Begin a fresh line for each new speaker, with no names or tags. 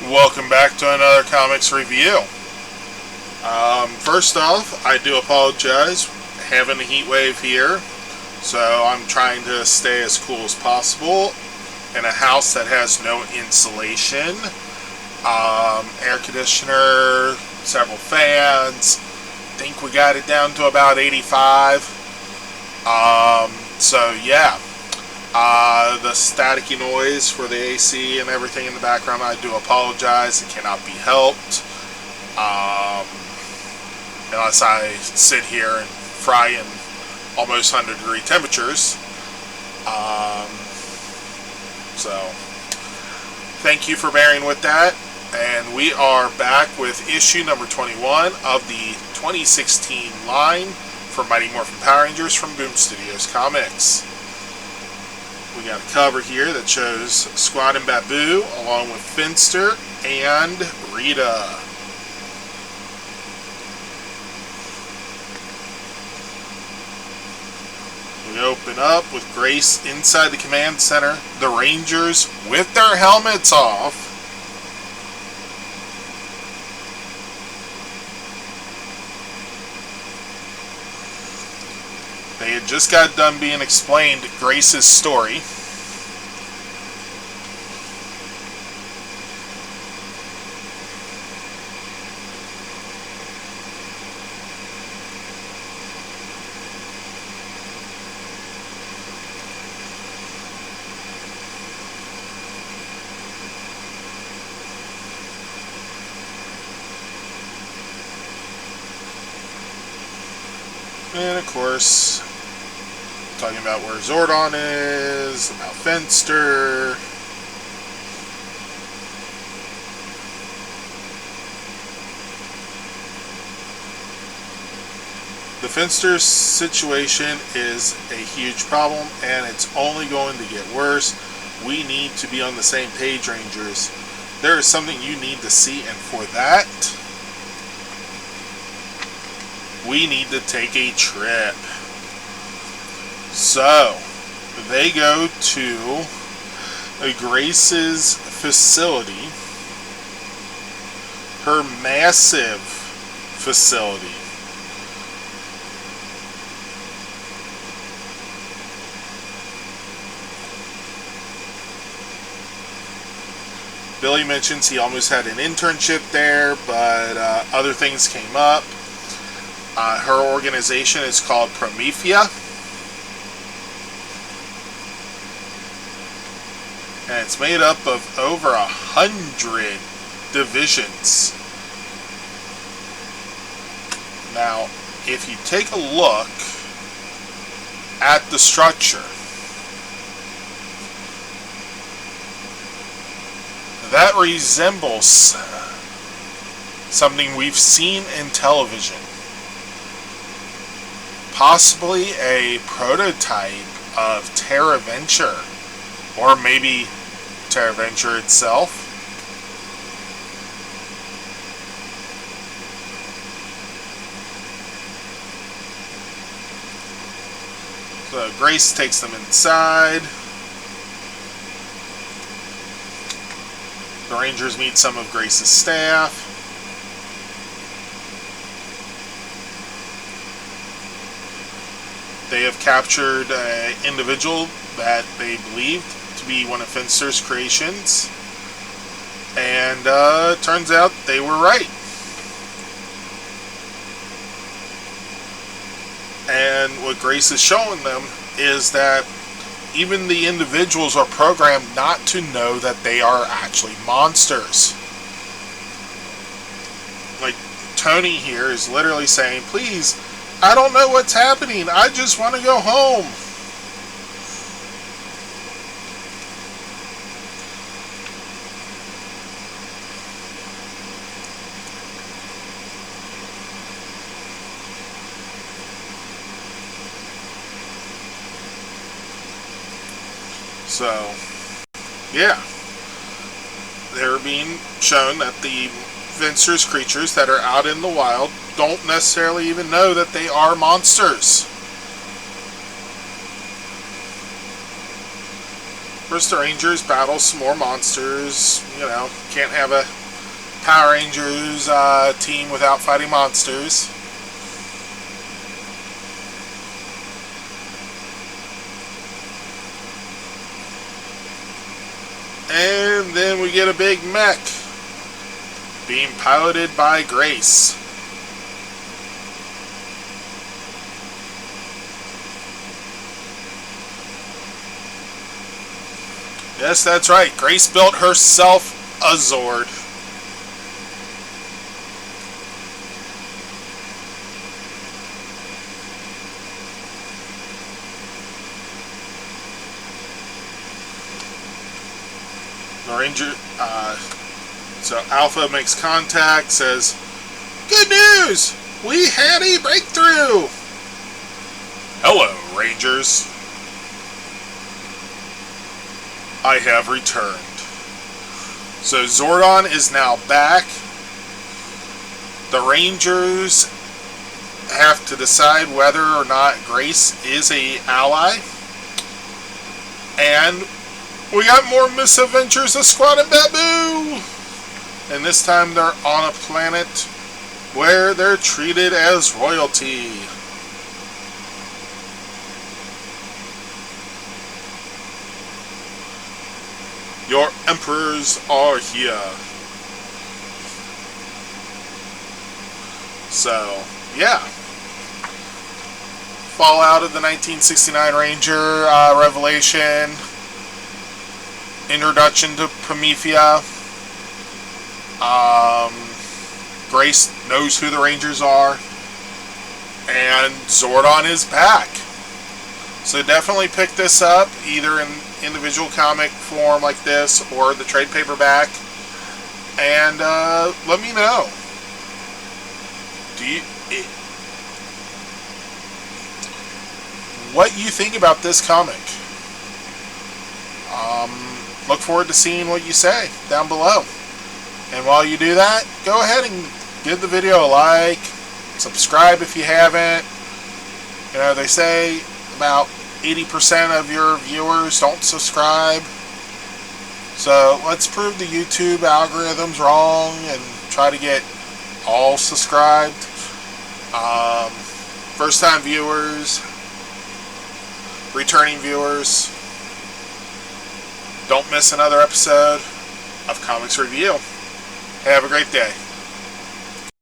Welcome back to another comics review. First off, I do apologize. Having a heat wave here, so I'm trying to stay as cool as possible in a house that has no insulation. Air conditioner, several fans. Think we got it down to about 85. So yeah. The staticky noise for the AC and everything in the background, I do apologize. It cannot be helped. Unless I sit here and fry in almost 100-degree temperatures. So, thank you for bearing with that. And we are back with issue number 21 of the 2016 line for Mighty Morphin Power Rangers from Boom Studios Comics. We got a cover here that shows Squad and Babu along with Finster and Rita. We open up with Grace inside the command center, the Rangers with their helmets off. They had just got done being explained Grace's story. And of course, talking about where Zordon is, about Finster. The Finster situation is a huge problem, and it's only going to get worse. We need to be on the same page, Rangers. There is something you need to see, and for that, we need to take a trip. So, they go to Grace's facility, her massive facility. Billy mentions he almost had an internship there, but other things came up. Her organization is called Promethea. And it's made up of over 100 divisions. Now, if you take a look at the structure, that resembles something we've seen in television. Possibly a prototype of Terra Venture. Or maybe Terra Venture itself. So Grace takes them inside. The Rangers meet some of Grace's staff. They have captured an individual that they believed to be one of Finster's creations, and turns out they were right. And what Grace is showing them is that even the individuals are programmed not to know that they are actually monsters. Like Tony here is literally saying, "Please, I don't know what's happening. I just want to go home." So, yeah. They're being shown that the Finster's creatures that are out in the wild don't necessarily even know that they are monsters. First, the Rangers battle some more monsters. You know, can't have a Power Rangers team without fighting monsters. And then we get a big mech being piloted by Grace. Yes, that's right. Grace built herself a Zord. The Ranger, so Alpha makes contact, says, "Good news! We had a breakthrough!" "Hello, Rangers. I have returned." So Zordon is now back. The Rangers have to decide whether or not Grace is an ally. And we got more misadventures of Squad and Babu! And this time they're on a planet where they're treated as royalty. Your emperors are here. So, yeah. Fallout of the 1969 Ranger Revelation. Introduction to Promethea. Grace knows who the Rangers are. And Zordon is back. So definitely pick this up, either in individual comic form like this or the trade paperback. And let me know. What you think about this comic? Look forward to seeing what you say down below. And while you do that, go ahead and give the video a like, subscribe if you haven't. You know, they say about 80% of your viewers don't subscribe. So let's prove the YouTube algorithm's wrong and try to get all subscribed. First time viewers, returning viewers, don't miss another episode of Comics Review. Have a great day.